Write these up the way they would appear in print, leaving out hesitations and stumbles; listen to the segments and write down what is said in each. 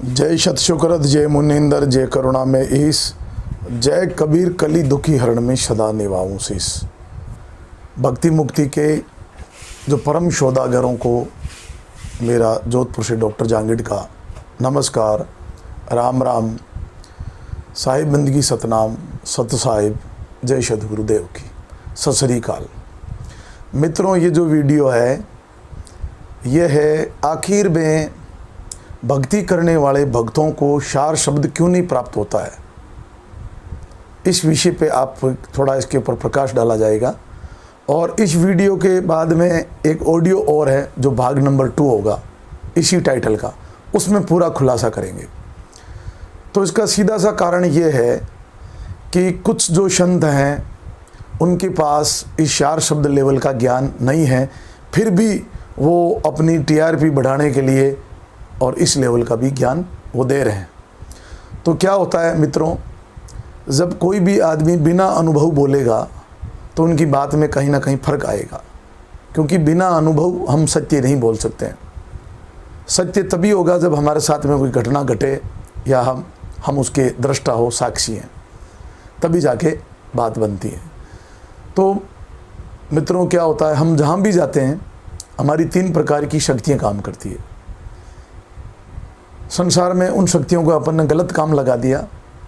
जय शत शुक्रत जय मुनिंदर जय करुणा में ईस, जय कबीर कली दुखी हरण में सदा निभाऊं शीस। भक्ति मुक्ति के जो परम शोधागरों को मेरा जोधपुर से डॉक्टर जांगिड़ का नमस्कार, राम राम, साहिब बंदगी सतनाम, सत साहिब, जय सतगुरुदेव की सत श्री अकाल। मित्रों, ये जो वीडियो है ये है आखिर में भक्ति करने वाले भक्तों को सार शब्द क्यों नहीं प्राप्त होता है। इस विषय पे आप थोड़ा इसके ऊपर प्रकाश डाला जाएगा। और इस वीडियो के बाद में एक ऑडियो और है जो भाग नंबर 2 होगा इसी टाइटल का, उसमें पूरा खुलासा करेंगे। तो इसका सीधा सा कारण ये है कि कुछ जो संत हैं उनके पास इस सार शब्द लेवल का ज्ञान नहीं है, फिर भी वो अपनी टीआरपी बढ़ाने के लिए और इस लेवल का भी ज्ञान वो दे रहे हैं। तो क्या होता है मित्रों, जब कोई भी आदमी बिना अनुभव बोलेगा तो उनकी बात में कहीं ना कहीं फ़र्क आएगा, क्योंकि बिना अनुभव हम सत्य नहीं बोल सकते हैं। सत्य तभी होगा जब हमारे साथ में कोई घटना घटे या हम उसके दृष्टा हो, साक्षी हैं, तभी जाके बात बनती है। तो मित्रों, क्या होता है, हम जहाँ भी जाते हैं हमारी 3 प्रकार की शक्तियाँ काम करती है। संसार में उन शक्तियों को अपन ने गलत काम लगा दिया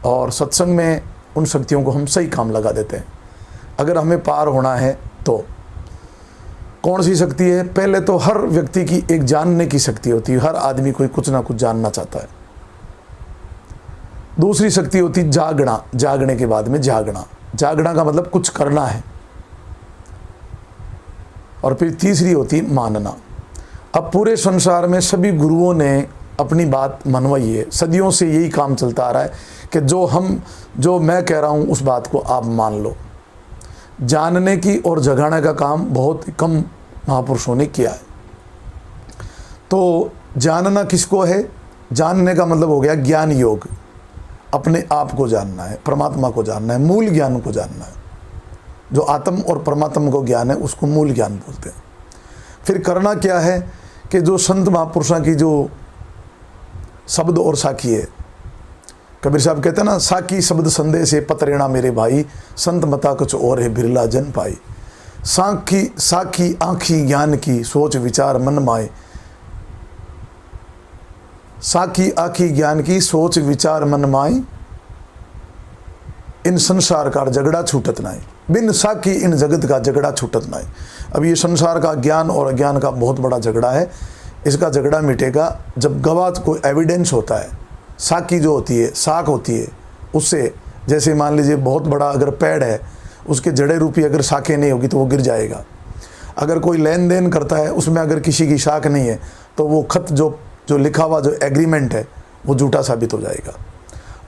और सत्संग में उन शक्तियों को हम सही काम लगा देते हैं। अगर हमें पार होना है तो कौन सी शक्ति है? पहले तो हर व्यक्ति की एक जानने की शक्ति होती है, हर आदमी कोई कुछ ना कुछ जानना चाहता है। दूसरी शक्ति होती जागना, जागने के बाद में जागना, जागना का मतलब कुछ करना है। और फिर तीसरी होती मानना। अब पूरे संसार में सभी गुरुओं ने अपनी बात मनवाई है, सदियों से यही काम चलता आ रहा है कि जो मैं कह रहा हूँ उस बात को आप मान लो। जानने की और जगाने का काम बहुत कम महापुरुषों ने किया है। तो जानना किसको है? जानने का मतलब हो गया ज्ञान योग, अपने आप को जानना है, परमात्मा को जानना है, मूल ज्ञान को जानना है। जो आत्म और परमात्मा को ज्ञान है उसको मूल ज्ञान बोलते हैं। फिर करना क्या है कि जो संत महापुरुषों की जो शब्द और साखी है, कबीर साहब कहते हैं ना, साखी शब्द संदेश से पतरेणा मेरे भाई, संत मता कुछ और है बिरला जन पाई। साखी आँखी ज्ञान की, सोच विचार मन माए। साखी आँखी ज्ञान की, सोच विचार मन माए, इन संसार का झगड़ा छूटत नाई, बिन साखी इन जगत का झगड़ा छूटत नाई। अब ये संसार का ज्ञान और अज्ञान का बहुत बड़ा झगड़ा है। इसका झगड़ा मिटेगा जब गवाह कोई एविडेंस होता है। साखी जो होती है, साख होती है, उससे जैसे मान लीजिए बहुत बड़ा अगर पेड़ है, उसके जड़े रूपी अगर शाखें नहीं होगी तो वो गिर जाएगा। अगर कोई लेन देन करता है उसमें अगर किसी की शाख नहीं है तो वो खत जो लिखा हुआ जो एग्रीमेंट है वो झूठा साबित हो जाएगा।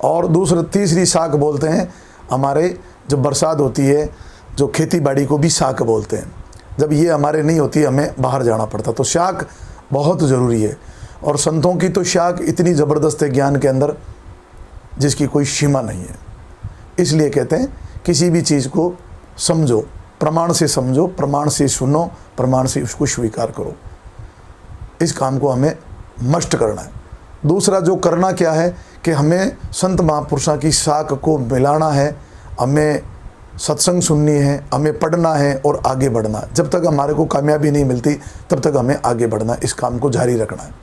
और तीसरी शाख बोलते हैं हमारे, जब बरसात होती है, जो खेती बाड़ी को भी शाख बोलते हैं। जब ये हमारे नहीं होती हमें बाहर जाना पड़ता, तो शाख बहुत ज़रूरी है। और संतों की तो शाख इतनी ज़बरदस्त है ज्ञान के अंदर जिसकी कोई सीमा नहीं है। इसलिए कहते हैं किसी भी चीज़ को समझो, प्रमाण से समझो, प्रमाण से सुनो, प्रमाण से उसको स्वीकार करो। इस काम को हमें मस्ट करना है। दूसरा जो करना क्या है कि हमें संत महापुरुषों की शाख को मिलाना है, हमें सत्संग सुननी है, हमें पढ़ना है और आगे बढ़ना है। जब तक हमारे को कामयाबी नहीं मिलती तब तक हमें आगे बढ़ना है, इस काम को जारी रखना है।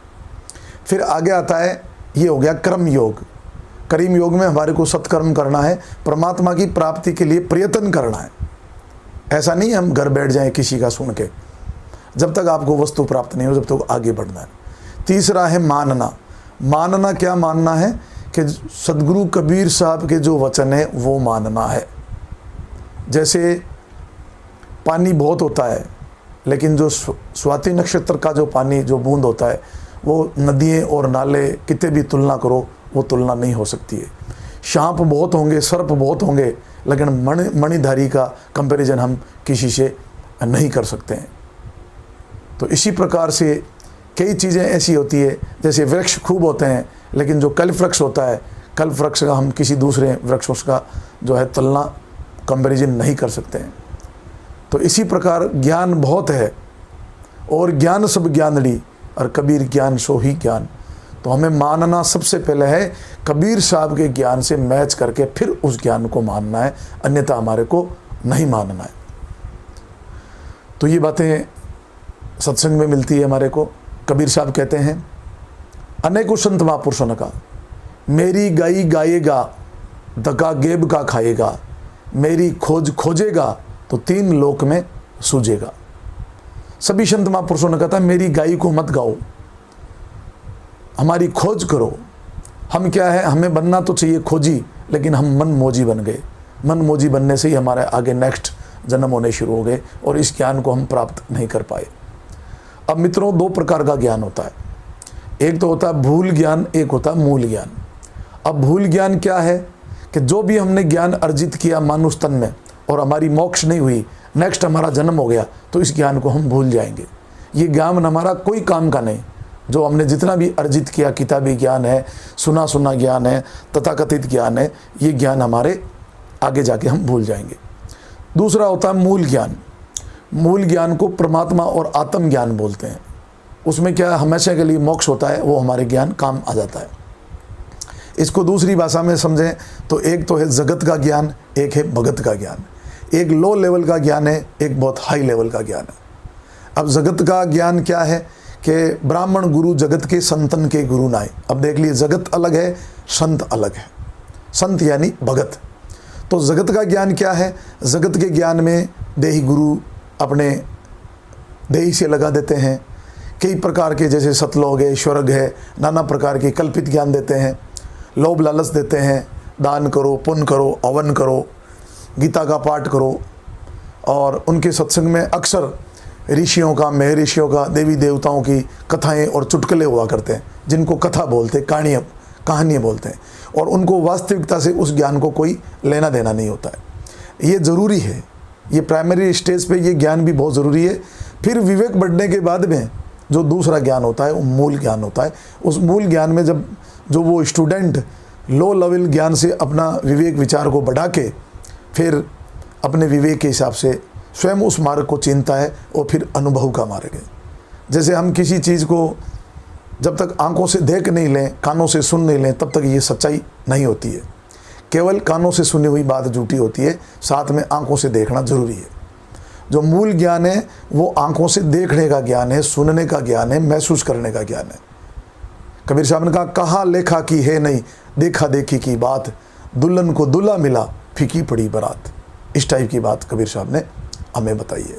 फिर आगे आता है, ये हो गया कर्म योग। कर्म योग में हमारे को सत्कर्म करना है, परमात्मा की प्राप्ति के लिए प्रयत्न करना है। ऐसा नहीं हम घर बैठ जाएं किसी का सुन के, जब तक आपको वस्तु प्राप्त नहीं हो जब तक आगे बढ़ना है। तीसरा है मानना। मानना क्या मानना है कि सदगुरु कबीर साहब के जो वचन है वो मानना है। जैसे पानी बहुत होता है, लेकिन जो स्वाति नक्षत्र का जो पानी जो बूंद होता है वो नदियाँ और नाले कितने भी तुलना करो वो तुलना नहीं हो सकती है। सांप बहुत होंगे, सर्प बहुत होंगे, लेकिन मणिधारी का कंपैरिजन हम किसी से नहीं कर सकते हैं। तो इसी प्रकार से कई चीज़ें ऐसी होती है, जैसे वृक्ष खूब होते हैं, लेकिन जो कल्प वृक्ष होता है, कल्प वृक्ष का हम किसी दूसरे वृक्षों का जो है तुलना कंपैरिजन नहीं कर सकते हैं। तो इसी प्रकार ज्ञान बहुत है, और ज्ञान सब ज्ञानड़ी और कबीर ज्ञान सो ही ज्ञान। तो हमें मानना सबसे पहले है कबीर साहब के ज्ञान से मैच करके फिर उस ज्ञान को मानना है, अन्यथा हमारे को नहीं मानना है। तो ये बातें सत्संग में मिलती है हमारे को। कबीर साहब कहते हैं, अनेकों संत महापुरुषों ने कहा, मेरी गाई गाएगा दगा गेब का खाएगा, मेरी खोज खोजेगा तो 3 लोक में सूझेगा। सभी संत महापुरुषों ने कहा था, मेरी गाई को मत गाओ, हमारी खोज करो। हम क्या है, हमें बनना तो चाहिए खोजी, लेकिन हम मन मोजी बन गए। मन मोजी बनने से ही हमारे आगे नेक्स्ट जन्म होने शुरू हो गए और इस ज्ञान को हम प्राप्त नहीं कर पाए। अब मित्रों, 2 प्रकार का ज्ञान होता है। एक तो होता है भूल ज्ञान, एक होता है मूल ज्ञान। अब भूल ज्ञान क्या है कि जो भी हमने ज्ञान अर्जित किया मानुष तन में और हमारी मोक्ष नहीं हुई, नेक्स्ट हमारा जन्म हो गया, तो इस ज्ञान को हम भूल जाएंगे। ये ज्ञान हमारा कोई काम का नहीं। जो हमने जितना भी अर्जित किया, किताबी ज्ञान है, सुना सुना ज्ञान है, तथाकथित ज्ञान है, ये ज्ञान हमारे आगे जाके हम भूल जाएंगे। दूसरा होता है मूल ज्ञान। मूल ज्ञान को परमात्मा और आत्म ज्ञान बोलते हैं। उसमें क्या हमेशा के लिए मोक्ष होता है, वो हमारे ज्ञान काम आ जाता है। इसको दूसरी भाषा में समझें तो एक तो है जगत का ज्ञान, एक है भगत का ज्ञान। एक लो लेवल का ज्ञान है, एक बहुत हाई लेवल का ज्ञान है। अब जगत का ज्ञान क्या है कि ब्राह्मण गुरु जगत के संतन के गुरु नाय। अब देख लिए, जगत अलग है, संत अलग है। संत यानी भगत। तो जगत का ज्ञान क्या है? जगत के ज्ञान में देही गुरु अपने देही से लगा देते हैं। कई प्रकार के, जैसे सतलोक है, स्वर्ग है, नाना प्रकार के कल्पित ज्ञान देते हैं। लोभ लालच देते हैं, दान करो, पुण्य करो, हवन करो, गीता का पाठ करो। और उनके सत्संग में अक्सर ऋषियों का, महर्षियों का, देवी देवताओं की कथाएं और चुटकुले हुआ करते हैं, जिनको कथा बोलते, कहानियाँ बोलते हैं। और उनको वास्तविकता से उस ज्ञान को कोई लेना देना नहीं होता है। ये ज़रूरी है, ये प्राइमरी स्टेज पे ये ज्ञान भी बहुत ज़रूरी है। फिर विवेक बढ़ने के बाद में जो दूसरा ज्ञान होता है वो मूल ज्ञान होता है। उस मूल ज्ञान में जब जो वो स्टूडेंट लो लेवल ज्ञान से अपना विवेक विचार को बढ़ा के फिर अपने विवेक के हिसाब से स्वयं उस मार्ग को चिंता है, और फिर अनुभव का मार्ग है। जैसे हम किसी चीज़ को जब तक आंखों से देख नहीं लें, कानों से सुन नहीं लें, तब तक ये सच्चाई नहीं होती है। केवल कानों से सुनी हुई बात झूठी होती है, साथ में आंखों से देखना ज़रूरी है। जो मूल ज्ञान है वो आंखों से देखने का ज्ञान है, सुनने का ज्ञान है, महसूस करने का ज्ञान है। कबीर साहब ने कहा लेखा की है नहीं, देखा देखी की बात, दुल्हन को दूल्हा मिला, फीकी पड़ी बारात। इस टाइप की बात कबीर साहब ने हमें बताई है।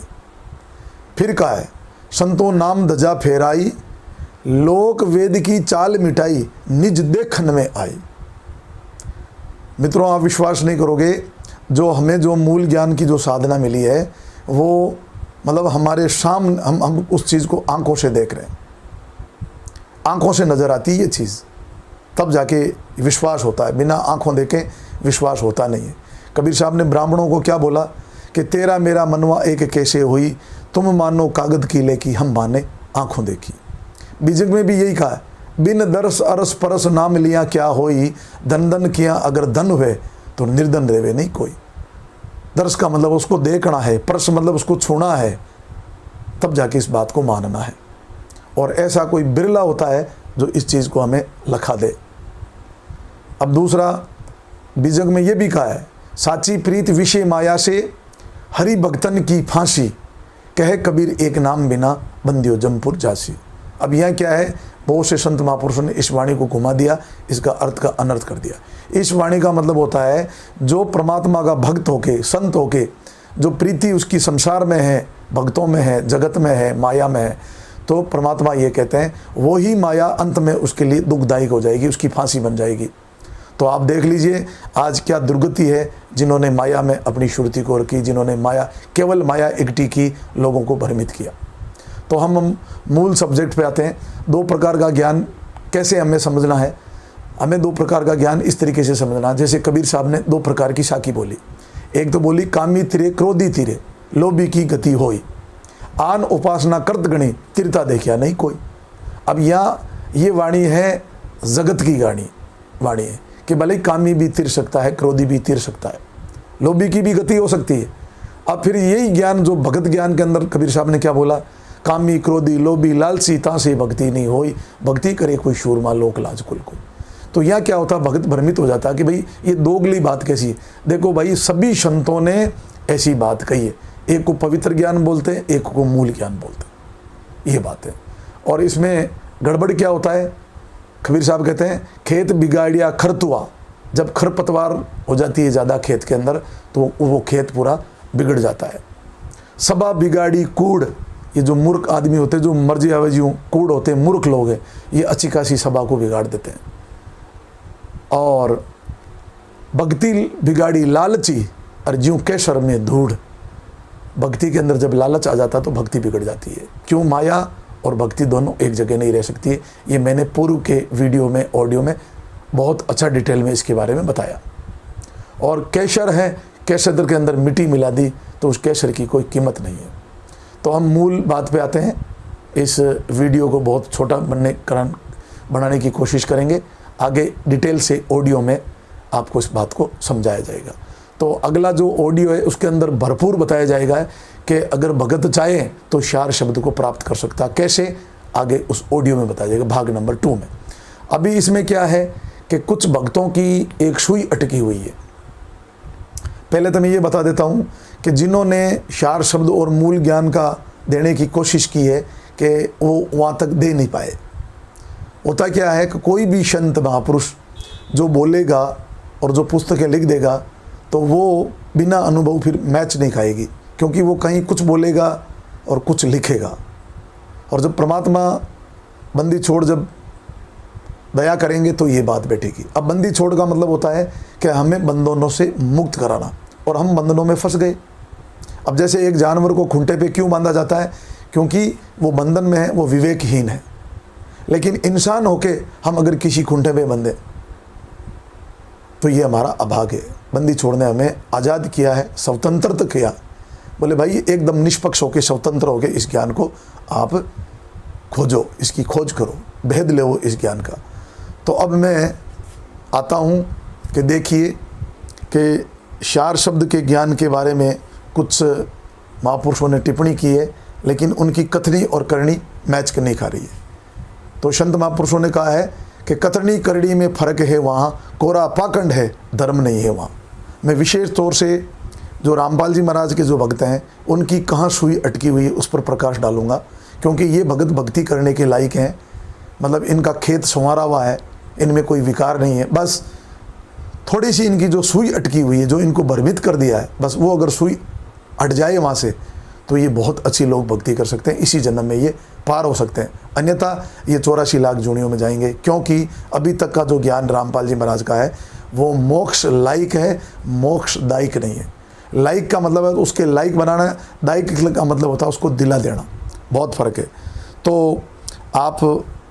फिर कहा है, संतों नाम ध्वजा फेराई, लोक वेद की चाल मिटाई, निज देखन में आई। मित्रों, आप विश्वास नहीं करोगे, जो हमें जो मूल ज्ञान की जो साधना मिली है वो मतलब हमारे सामने हम उस चीज़ को आंखों से देख रहे हैं, आंखों से नज़र आती है ये चीज़, तब जाके विश्वास होता है। बिना आंखों देखे विश्वास होता नहीं है। कबीर साहब ने ब्राह्मणों को क्या बोला कि तेरा मेरा मनवा एक कैसे हुई, तुम मानो कागद की लेकी, हम माने आंखों देखी। बीजक में भी यही कहा है, बिन दरस अरस परस नाम लिया क्या होई, धन धन किया अगर धन हुए तो निर्धन रेवे नहीं कोई। दर्श का मतलब उसको देखना है, परस मतलब उसको छूना है, तब जाके इस बात को मानना है। और ऐसा कोई बिरला होता है जो इस चीज़ को हमें लखा दे। अब दूसरा बीजक में ये भी कहा है, साची प्रीत विषय माया से हरि भक्तन की फांसी, कहे कबीर एक नाम बिना बंदियो जमपुर जासी। अब यहाँ क्या है, बहुत से संत महापुरुषों ने इस वाणी को घुमा दिया, इसका अर्थ का अनर्थ कर दिया। इस वाणी का मतलब होता है जो परमात्मा का भक्त होके, संत होके, जो प्रीति उसकी संसार में है, भक्तों में है, जगत में है, माया में है, तो परमात्मा ये कहते हैं वही माया अंत में उसके लिए दुखदायक हो जाएगी, उसकी फांसी बन जाएगी। तो आप देख लीजिए आज क्या दुर्गति है, जिन्होंने माया में अपनी श्रुति को रखी, जिन्होंने माया केवल माया इकट्ठी की, लोगों को भ्रमित किया। तो हम मूल सब्जेक्ट पे आते हैं। 2 प्रकार का ज्ञान कैसे हमें समझना है। हमें 2 प्रकार का ज्ञान इस तरीके से समझना है, जैसे कबीर साहब ने 2 प्रकार की साखी बोली। एक तो बोली कामी तिरे क्रोधी तिरे, लोभी की गति होई, आन उपासना करत गणी, तिरता देखिया नहीं कोई। अब यहाँ ये वाणी है जगत की वाणी है कि भले कामी भी तिर सकता है, क्रोधी भी तिर सकता है, लोभी की भी गति हो सकती है। अब फिर यही ज्ञान जो भगत ज्ञान के अंदर कबीर साहब ने क्या बोला, कामी क्रोधी लोभी लालसी तासे भक्ति नहीं होई, भक्ति करे कोई शूरमा लोक लाज कुल को। तो यहाँ क्या होता, भगत भ्रमित हो जाता कि भाई ये दोगली बात कैसी है। देखो भाई सभी संतों ने ऐसी बात कही है, एक को पवित्र ज्ञान बोलते हैं, एक को मूल ज्ञान बोलते हैं, ये बात है। और इसमें गड़बड़ क्या होता है, कबीर साहब कहते हैं खेत बिगाड़िया खरतुआ, जब खरपतवार हो जाती है ज़्यादा खेत के अंदर तो वो खेत पूरा बिगड़ जाता है। सभा बिगाड़ी कूड़, ये जो मूर्ख आदमी होते हैं, जो मर्जी आवेजियों कूड़ होते हैं, मूर्ख लोग हैं, ये अच्छी खासी सभा को बिगाड़ देते हैं। और भक्ति बिगाड़ी लालची, और ज्यों केसर में धूड़, भक्ति के अंदर जब लालच आ जाता तो भक्ति बिगड़ जाती है। क्यों, माया और भक्ति दोनों एक जगह नहीं रह सकती है। ये मैंने पूर्व के वीडियो में, ऑडियो में बहुत अच्छा डिटेल में इसके बारे में बताया। और केसर है, केसर के अंदर मिट्टी मिला दी तो उस केसर की कोई कीमत नहीं है। तो हम मूल बात पे आते हैं। इस वीडियो को बहुत छोटा बनाने की कोशिश करेंगे, आगे डिटेल से ऑडियो में आपको इस बात को समझाया जाएगा। तो अगला जो ऑडियो है उसके अंदर भरपूर बताया जाएगा कि अगर भगत चाहे तो 4 शब्द को प्राप्त कर सकता, कैसे, आगे उस ऑडियो में बताया जाएगा भाग नंबर 2 में। अभी इसमें क्या है कि कुछ भक्तों की एक सुई अटकी हुई है। पहले तो मैं ये बता देता हूँ कि जिन्होंने 4 शब्द और मूल ज्ञान का देने की कोशिश की है कि वो वहाँ तक दे नहीं पाए। होता क्या है कि कोई भी संत महापुरुष जो बोलेगा और जो पुस्तकें लिख देगा तो वो बिना अनुभव फिर मैच नहीं खाएगी, क्योंकि वो कहीं कुछ बोलेगा और कुछ लिखेगा। और जब परमात्मा बंदी छोड़ जब दया करेंगे तो ये बात बैठेगी। अब बंदी छोड़ का मतलब होता है कि हमें बंधनों से मुक्त कराना, और हम बंधनों में फंस गए। अब जैसे एक जानवर को खूंटे पे क्यों बांधा जाता है, क्योंकि वो बंधन में है, वो विवेकहीन है। लेकिन इंसान होके हम अगर किसी खूंटे पे बंधे तो ये हमारा अभाग है। बंदी छोड़ने हमें आज़ाद किया है, स्वतंत्र किया। बोले भाई एकदम निष्पक्ष होके, स्वतंत्र होके इस ज्ञान को आप खोजो, इसकी खोज करो, भेद ले वो इस ज्ञान का। तो अब मैं आता हूँ कि देखिए कि 4 शब्द के ज्ञान के बारे में कुछ महापुरुषों ने टिप्पणी की है, लेकिन उनकी कथनी और करनी मैच नहीं खा रही है। तो संत महापुरुषों ने कहा है कि कथनी करनी में फ़र्क है वहाँ, कोरा पाखंड है, धर्म नहीं है वहाँ। मैं विशेष तौर से जो रामपाल जी महाराज के जो भक्त हैं उनकी कहाँ सुई अटकी हुई है उस पर प्रकाश डालूंगा, क्योंकि ये भगत भक्ति करने के लायक हैं। मतलब इनका खेत संवारा हुआ है, इनमें कोई विकार नहीं है, बस थोड़ी सी इनकी जो सुई अटकी हुई है, जो इनको भ्रमित कर दिया है, बस वो अगर सुई हट जाए वहाँ से तो ये बहुत अच्छी लोग भक्ति कर सकते हैं, इसी जन्म में ये पार हो सकते हैं। अन्यथा ये 84 लाख जोनियों में जाएंगे, क्योंकि अभी तक का जो ज्ञान रामपाल जी महाराज का है वो मोक्ष लायक है, मोक्ष दायिक नहीं है। लायक का मतलब है उसके लायक बनाना, दायिक का मतलब होता है उसको दिला देना, बहुत फ़र्क है। तो आप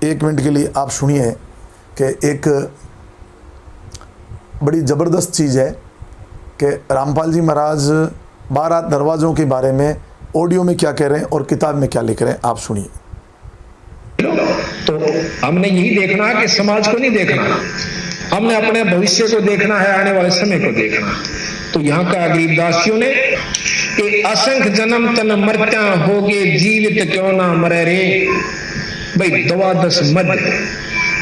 1 मिनट के लिए आप सुनिए कि एक बड़ी ज़बरदस्त चीज़ है कि रामपाल जी महाराज 12 दरवाज़ों के बारे में ऑडियो में क्या कह रहे हैं और किताब में क्या लिख रहे हैं, आप सुनिए। तो हमने यही देखना है कि समाज को नहीं देखना, हमने अपने भविष्य को देखना है, आने वाले समय को देखना। तो यहाँ का गरीबदासियों ने कि असंख्य जन्म तन मरत्या होगे, जीवित क्यों ना मरे रे। भाई 12 मध्य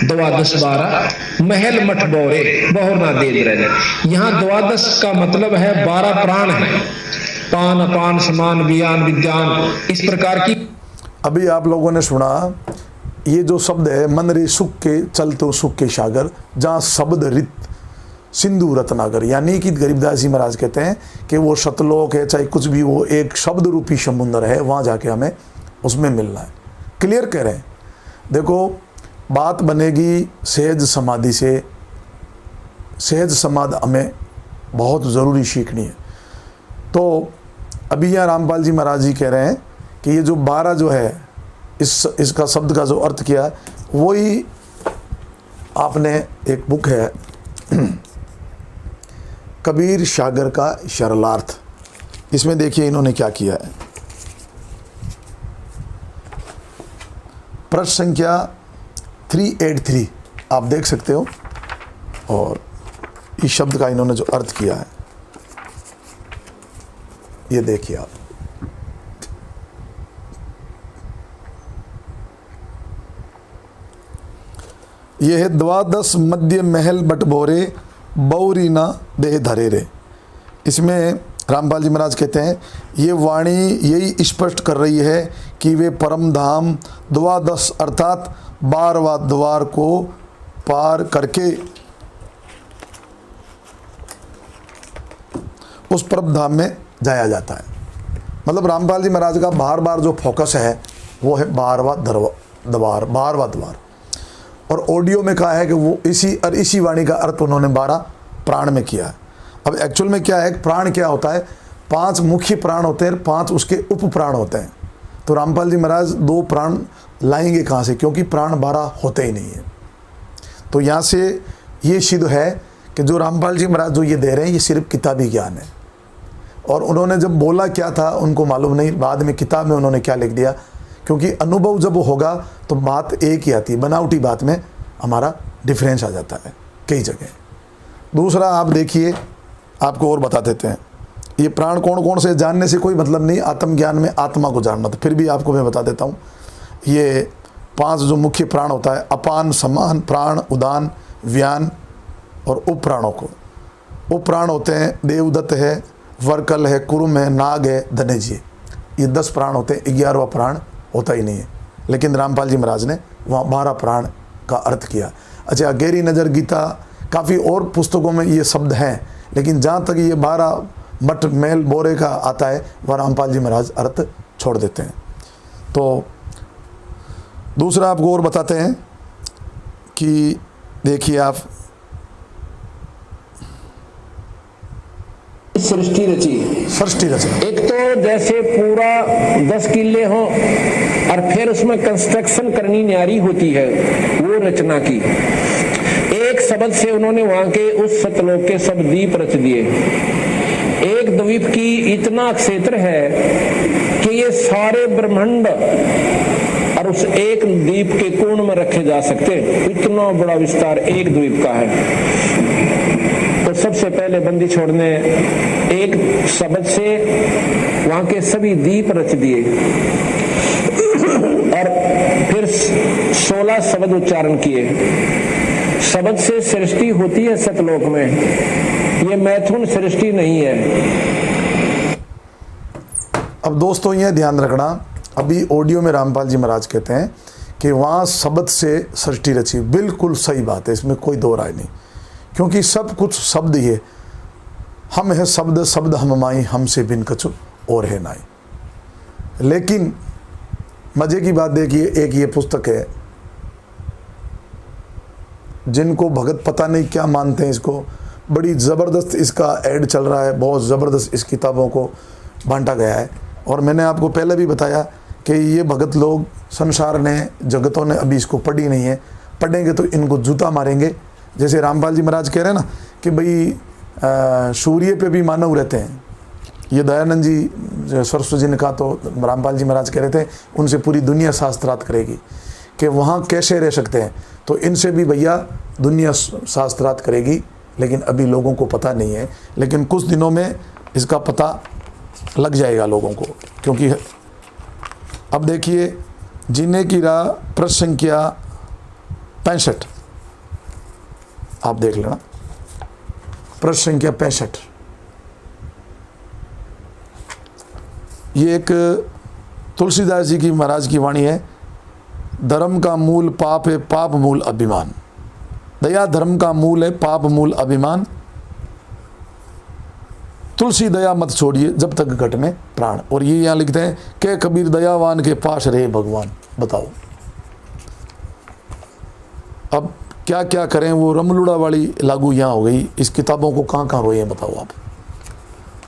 12 महल मठ बोरे बहुर ना दे रहे। यहाँ 12 का मतलब है 12 प्राण है, पान अपान समान विज्ञान विज्ञान, इस प्रकार की। अभी आप लोगों ने सुना ये जो शब्द है, मन रे सुख के चल तो सुख के सागर, जहाँ शब्द रित सिंधु रत्नागर, यानी कि गरीबदास जी महाराज कहते हैं कि वो सतलोक है, चाहे कुछ भी, वो एक शब्द रूपी समुद्र है, वहाँ जाके हमें उसमें मिलना है। क्लियर कह रहे हैं। देखो बात बनेगी सहज समाधि से। सहज समाधि हमें बहुत ज़रूरी सीखनी है। तो अभी यहाँ रामपाल जी महाराज जी कह रहे हैं कि ये जो 12 जो है, इसका शब्द का जो अर्थ किया है, वही आपने एक बुक है कबीर सागर का सरलार्थ, इसमें देखिए इन्होंने क्या किया है। पृष्ठ संख्या 383 आप देख सकते हो, और इस शब्द का इन्होंने जो अर्थ किया है ये देखिए आप। ये है द्वादश मध्य महल बटभोरे बौरी ना देह धरे रे। इसमें रामपाल जी महाराज कहते हैं ये वाणी यही स्पष्ट कर रही है कि वे परम धाम द्वादश अर्थात 12वां द्वार को पार करके उस परम धाम में जाया जाता है। मतलब रामपाल जी महाराज का बार बार जो फोकस है वो है 12वां द्वार। और ऑडियो में कहा है कि वो इसी वाणी का अर्थ उन्होंने 12 प्राण में किया है। अब एक्चुअल में क्या है, प्राण क्या होता है, 5 मुख्य प्राण होते हैं, 5 उसके उप प्राण होते हैं। तो रामपाल जी महाराज 2 प्राण लाएंगे कहाँ से, क्योंकि प्राण 12 होते ही नहीं है। तो यहाँ से ये सिद्ध है कि जो रामपाल जी महाराज जो ये दे रहे हैं ये सिर्फ किताबी ज्ञान है। और उन्होंने जब बोला क्या था उनको मालूम नहीं, बाद में किताब में उन्होंने क्या लिख दिया, क्योंकि अनुभव जब होगा तो बात एक ही आती है, बनावटी बात में हमारा डिफरेंस आ जाता है कई जगह। दूसरा आप देखिए, आपको और बता देते हैं, ये प्राण कौन कौन से जानने से कोई मतलब नहीं, आत्मज्ञान में आत्मा को जानना, तो फिर भी आपको मैं बता देता हूँ। ये 5 जो मुख्य प्राण होता है, अपान, समान, प्राण, उदान, व्यान और उप प्राणों को। उप प्राण होते हैं देवदत्त है, वर्कल है, कुरुम है, नाग है, धनेजी है। ये 10 प्राण होते हैं, 11वां प्राण होता ही नहीं है। लेकिन रामपाल जी महाराज ने वहाँ 12 प्राण का अर्थ किया। अच्छा, गहरी नज़र गीता, काफ़ी और पुस्तकों में ये शब्द हैं, लेकिन जहाँ तक ये 12 मठ मेल बोरे का आता है वह रामपाल जी महाराज अर्थ छोड़ देते हैं। तो दूसरा आपको और बताते हैं कि देखिए आप, सृष्टि रची। सृष्टि रचना, एक तो जैसे पूरा 10 किले हों और फिर उसमें कंस्ट्रक्शन करनी न्यारी होती है, वो रचना की। एक शब्द से उन्होंने वहां के उस सतलोक के सब द्वीप रच दिए। एक द्वीप की इतना क्षेत्र है कि ये सारे ब्रह्मांड और उस एक द्वीप के कोण में रखे जा सकते, इतना बड़ा विस्तार एक द्वीप का है। तो सबसे पहले बंदी छोड़ ने एक शब्द से वहां के सभी द्वीप रच दिए और फिर 16 शब्द उच्चारण किए। शब्द से सृष्टि होती है सतलोक में, ये मैथुन सृष्टि नहीं है। अब दोस्तों ये ध्यान रखना, अभी ऑडियो में रामपाल जी महाराज कहते हैं कि वहाँ शब्द से सृष्टि रची, बिल्कुल सही बात है, इसमें कोई दो राय नहीं, क्योंकि सब कुछ शब्द ही है। हम है शब्द, शब्द हम माई, हमसे बिन कछु और है नाई। लेकिन मज़े की बात देखिए, एक ये पुस्तक है, जिनको भगत पता नहीं क्या मानते हैं इसको, बड़ी ज़बरदस्त इसका ऐड चल रहा है, बहुत ज़बरदस्त इस किताबों को बांटा गया है। और मैंने आपको पहले भी बताया कि ये भगत लोग, संसार ने, जगतों ने अभी इसको पढ़ी नहीं है, पढ़ेंगे तो इनको जूता मारेंगे। जैसे रामपाल जी महाराज कह रहे हैं ना कि भाई सूर्य पे भी मानव रहते हैं, ये दयानंद जी सरस्वती जी ने कहा, तो रामपाल जी महाराज कह रहे थे उनसे पूरी दुनिया शास्त्रार्थ करेगी कि वहाँ कैसे रह सकते हैं, तो इनसे भी भैया दुनिया शास्त्रार्थ करेगी। लेकिन अभी लोगों को पता नहीं है, लेकिन कुछ दिनों में इसका पता लग जाएगा लोगों को। क्योंकि अब देखिए, जीने की राह प्रश्न संख्या 65, आप देख लेना, प्रश्न संख्या 65। ये एक तुलसीदास जी की महाराज की वाणी है। धर्म का मूल पाप है, पाप मूल अभिमान। दया धर्म का मूल है, पाप मूल अभिमान। तुलसी दया मत छोड़िए जब तक घट में प्राण। और ये यहाँ लिखते हैं के कबीर दयावान के पास रहे भगवान। बताओ अब क्या क्या करें, वो रमलुड़ा वाली लागू यहाँ हो गई। इस किताबों को कहाँ कहाँ रोए बताओ आप।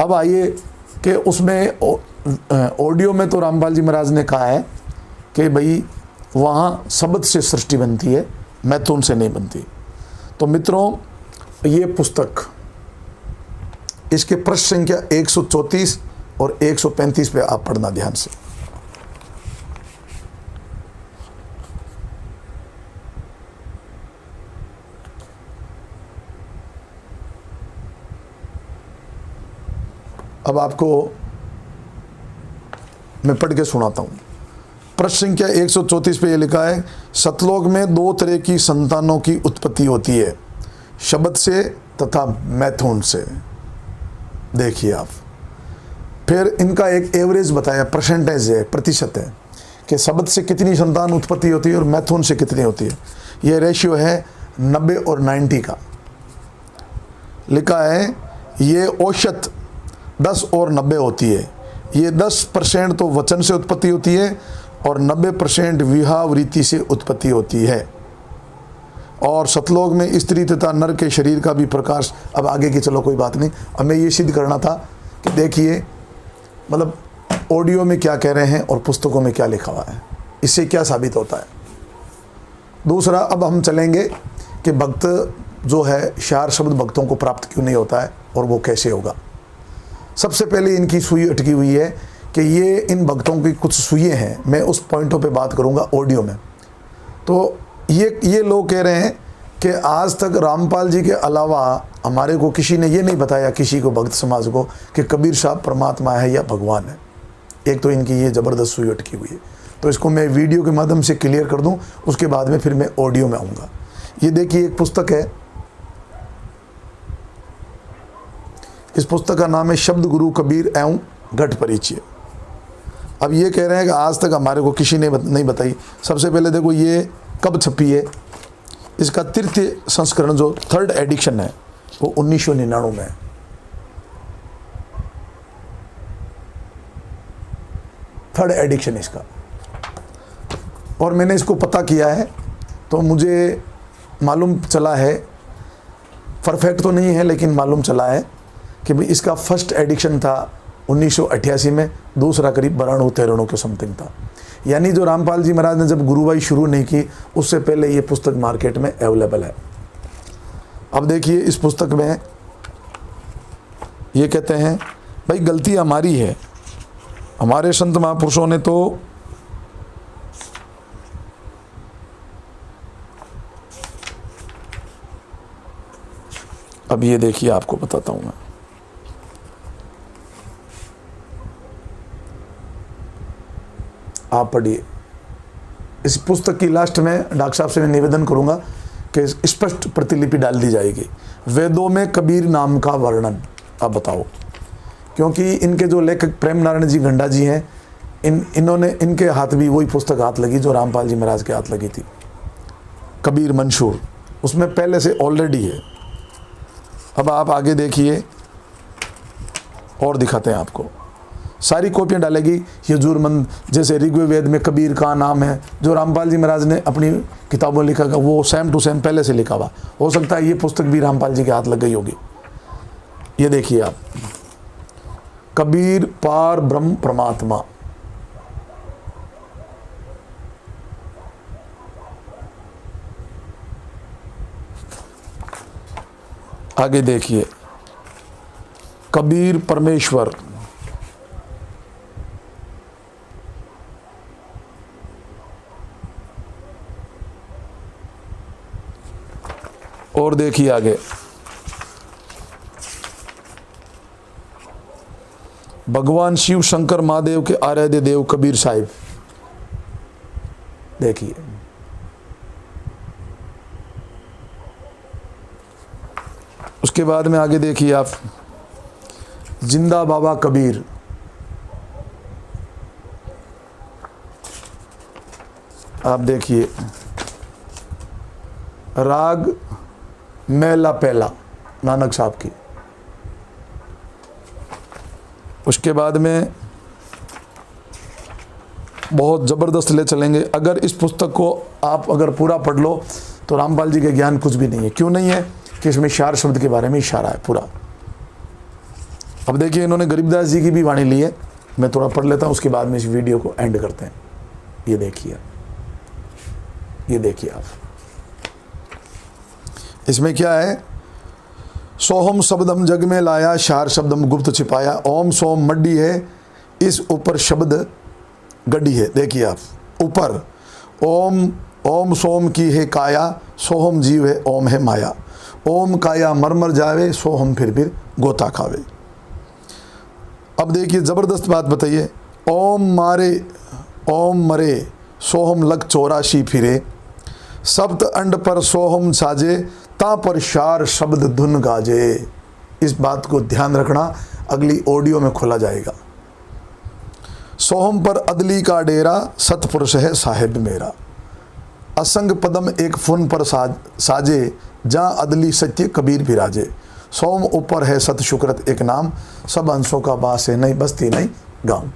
अब आइए कि उसमें ऑडियो में तो रामपाल जी महाराज ने कहा है कि भाई वहाँ शब्द से सृष्टि बनती है, मैथुन से नहीं बनती। तो मित्रों, ये पुस्तक, इसके प्रश्न संख्या 134 और 135 पे आप पढ़ना ध्यान से। अब आपको मैं पढ़ के सुनाता हूँ। प्रश्न संख्या 134 पे ये लिखा है, सतलोक में दो तरह की संतानों की उत्पत्ति होती है, शब्द से तथा मैथुन से। देखिए आप, फिर इनका एक एवरेज बताया, परसेंटेज है, प्रतिशत है कि शब्द से कितनी संतान उत्पत्ति होती है और मैथुन से कितनी होती है। ये रेशियो है 90 और 90 का। लिखा है ये औसत 10 और 90 होती है। ये 10% तो वचन से उत्पत्ति होती है और 90% विहावृत्ति से उत्पत्ति होती है। और सतलोक में स्त्री तथा नर के शरीर का भी प्रकाश, अब आगे की चलो कोई बात नहीं, अब मैं ये सिद्ध करना था कि देखिए मतलब ऑडियो में क्या कह रहे हैं और पुस्तकों में क्या लिखा हुआ है, इससे क्या साबित होता है। दूसरा, अब हम चलेंगे कि भक्त जो है शार शब्द भक्तों को प्राप्त क्यों नहीं होता है और वो कैसे होगा। सबसे पहले इनकी सुई अटकी हुई है कि ये इन भक्तों की कुछ सुइयाँ हैं, मैं उस पॉइंटों पे बात करूँगा ऑडियो में। तो ये लोग कह रहे हैं कि आज तक रामपाल जी के अलावा हमारे को किसी ने ये नहीं बताया, किसी को भक्त समाज को, कि कबीर साहब परमात्मा है या भगवान है। एक तो इनकी ये ज़बरदस्त सुई अटकी हुई है, तो इसको मैं वीडियो के माध्यम से क्लियर कर दूं, उसके बाद में फिर मैं ऑडियो में आऊँगा। ये देखिए एक पुस्तक है, इस पुस्तक का नाम है शब्द गुरु कबीर एवं घट परिचय। अब ये कह रहे हैं कि आज तक हमारे को किसी ने नहीं बताई। सबसे पहले देखो ये कब छपी है, इसका तृतीय संस्करण जो 3rd एडिशन है वो 1999 में है। थर्ड एडिशन इसका, और मैंने इसको पता किया है तो मुझे मालूम चला है, परफेक्ट तो नहीं है लेकिन मालूम चला है कि भाई इसका फर्स्ट एडिशन था 1988 में, दूसरा करीब 92-93 के समथिंग था। यानी जो रामपाल जी महाराज ने जब गुरुवाई शुरू नहीं की उससे पहले ये पुस्तक मार्केट में अवेलेबल है। अब देखिए इस पुस्तक में ये कहते हैं भाई गलती हमारी है, हमारे संत महापुरुषों ने तो अब ये देखिए आपको बताता हूं मैं, आप पढ़िए। इस पुस्तक की लास्ट में डॉक्टर साहब से मैं निवेदन करूंगा कि स्पष्ट प्रतिलिपि डाल दी जाएगी, वेदों में कबीर नाम का वर्णन। आप बताओ, क्योंकि इनके जो लेखक प्रेम नारायण जी गंडा जी हैं, इन्होंने इनके हाथ भी वही पुस्तक हाथ लगी जो रामपाल जी महाराज के हाथ लगी थी, कबीर मंशूर, उसमें पहले से ऑलरेडी है। अब आप आगे देखिए और दिखाते हैं आपको, सारी कॉपियाँ डालेगी यजुर्मंद, जैसे ऋग्वेद में कबीर का नाम है जो रामपाल जी महाराज ने अपनी किताबों लिखा, वो सेम टू सेम पहले से लिखा हुआ। हो सकता है ये पुस्तक भी रामपाल जी के हाथ लग गई होगी। ये देखिए आप, कबीर पार ब्रह्म परमात्मा, आगे देखिए कबीर परमेश्वर, और देखिए आगे भगवान शिव शंकर महादेव के आराध्य देव कबीर साहिब। देखिए उसके बाद में आगे देखिए आप, जिंदा बाबा कबीर, आप देखिए राग मेला पहला नानक साहब की। उसके बाद में बहुत ज़बरदस्त ले चलेंगे। अगर इस पुस्तक को आप अगर पूरा पढ़ लो तो रामपाल जी के ज्ञान कुछ भी नहीं है। क्यों नहीं है कि इसमें शार शब्द के बारे में इशारा है पूरा। अब देखिए इन्होंने गरीबदास जी की भी वाणी ली है, मैं थोड़ा पढ़ लेता हूँ, उसके बाद में इस वीडियो को एंड करते हैं। ये देखिए, ये देखिए आप, इसमें क्या है, सोहम शब्दम जग में लाया, शार शब्दम गुप्त छिपाया, ओम सोम मड्डी है, इस ऊपर शब्द गड्डी है। देखिए आप, ऊपर ओम, ओम सोम की है काया, सोहम जीव है, ओम है माया, ओम काया मरमर जावे, सोहम फिर गोता खावे। अब देखिए ज़बरदस्त बात बताइए, ओम मारे ओम मरे सोहम लग 84 फिरे, सप्त अंड पर सोहम साजे, ता पर शार शब्द धुन गाजे। इस बात को ध्यान रखना, अगली ऑडियो में खोला जाएगा। सोहम पर अदली का डेरा, सतपुरुष है साहिब मेरा। असंग पदम एक फुन पर साजे, जहाँ अदली सत्य कबीर विराजे। सोम ऊपर है सत शुक्रत एक नाम, सब हंसों का बास है नहीं बस्ती नहीं गाँव।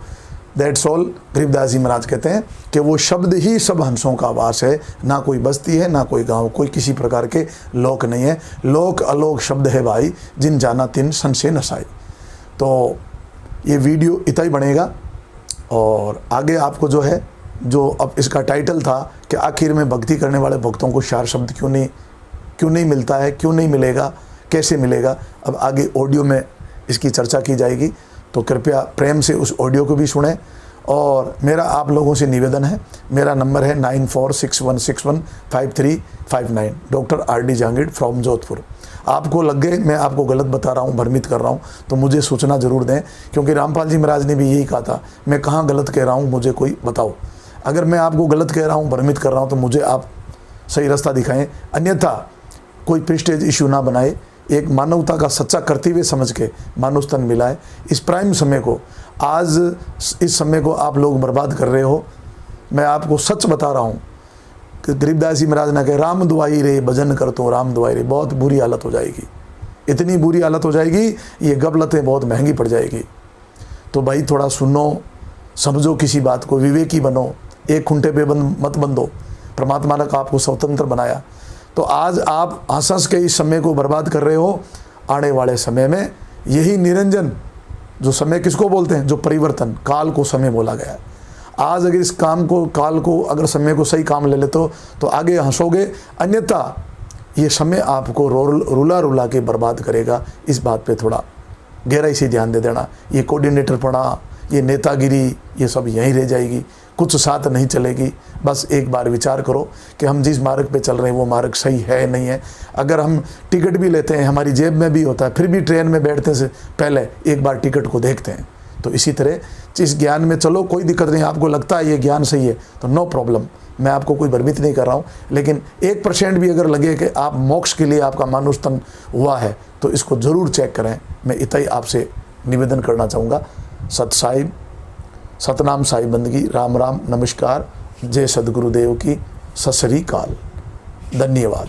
That's all. गरीबदास जी महाराज कहते हैं कि वो शब्द ही सब हंसों का वास है, ना कोई बस्ती है ना कोई गांव, कोई किसी प्रकार के लोक नहीं है। लोक अलोक शब्द है भाई, जिन जाना तिन सन से नसाई। तो ये वीडियो इतना ही बनेगा, और आगे आपको जो है, जो अब इसका टाइटल था कि आखिर में भक्ति करने वाले भक्तों को शार शब्द क्यों नहीं मिलता है, क्यों नहीं मिलेगा, कैसे मिलेगा, अब आगे ऑडियो में इसकी चर्चा की जाएगी। तो कृपया प्रेम से उस ऑडियो को भी सुनें। और मेरा आप लोगों से निवेदन है, मेरा नंबर है 9461615359, doctor RD Jahangir from Jodhpur. आपको लग गए मैं आपको गलत बता रहा हूँ, भ्रमित कर रहा हूँ, तो मुझे सूचना ज़रूर दें, क्योंकि रामपाल जी महाराज ने भी यही कहा था, मैं कहाँ गलत कह रहा हूँ मुझे कोई बताओ। अगर मैं आपको गलत कह रहा हूँ, भ्रमित कर रहा हूँ, तो मुझे आप सही रास्ता दिखाएं, अन्यथा कोई प्रेस्टेज इशू ना बनाए। एक मानवता का सच्चा कर्तव्य समझ के मानव तन मिलाए। इस प्राइम समय को, आज इस समय को आप लोग बर्बाद कर रहे हो। मैं आपको सच बता रहा हूँ कि गरीबदास जी महाराज ने कहा, राम दुआई रे भजन कर तो राम दुआई रे। बहुत बुरी हालत हो जाएगी, इतनी बुरी हालत हो जाएगी, ये गफलतें बहुत महंगी पड़ जाएगी। तो भाई थोड़ा सुनो, समझो किसी बात को, विवेकी बनो, एक खुंटे पे मत बंधो। परमात्मा ने आपको स्वतंत्र बनाया, तो आज आप हंस के इस समय को बर्बाद कर रहे हो। आने वाले समय में यही निरंजन, जो समय किसको बोलते हैं, जो परिवर्तन, काल को समय बोला गया है। आज अगर इस काम को, काल को, अगर समय को सही काम ले लेते हो तो आगे हंसोगे, अन्यथा ये समय आपको रुला रुला के बर्बाद करेगा। इस बात पे थोड़ा गहराई से ध्यान दे देना। ये कोऑर्डिनेटर पड़ा, ये नेतागिरी, ये सब यहीं रह जाएगी, कुछ साथ नहीं चलेगी। बस एक बार विचार करो कि हम जिस मार्ग पे चल रहे हैं वो मार्ग सही है नहीं है। अगर हम टिकट भी लेते हैं, हमारी जेब में भी होता है, फिर भी ट्रेन में बैठने से पहले एक बार टिकट को देखते हैं। तो इसी तरह इस ज्ञान में चलो, कोई दिक्कत नहीं। आपको लगता है ये ज्ञान सही है तो नो प्रॉब्लम, मैं आपको कोई भ्रमित नहीं कर रहा हूँ। लेकिन 1% भी अगर लगे कि आप मोक्ष के लिए आपका मानुस्तन हुआ है तो इसको ज़रूर चेक करें। मैं इतना ही आपसे निवेदन करना चाहूँगा। सत साहिब, सतनाम साहिब बंदगी, राम राम, नमस्कार, जय सदगुरुदेव की, सत श्री अकाल, धन्यवाद।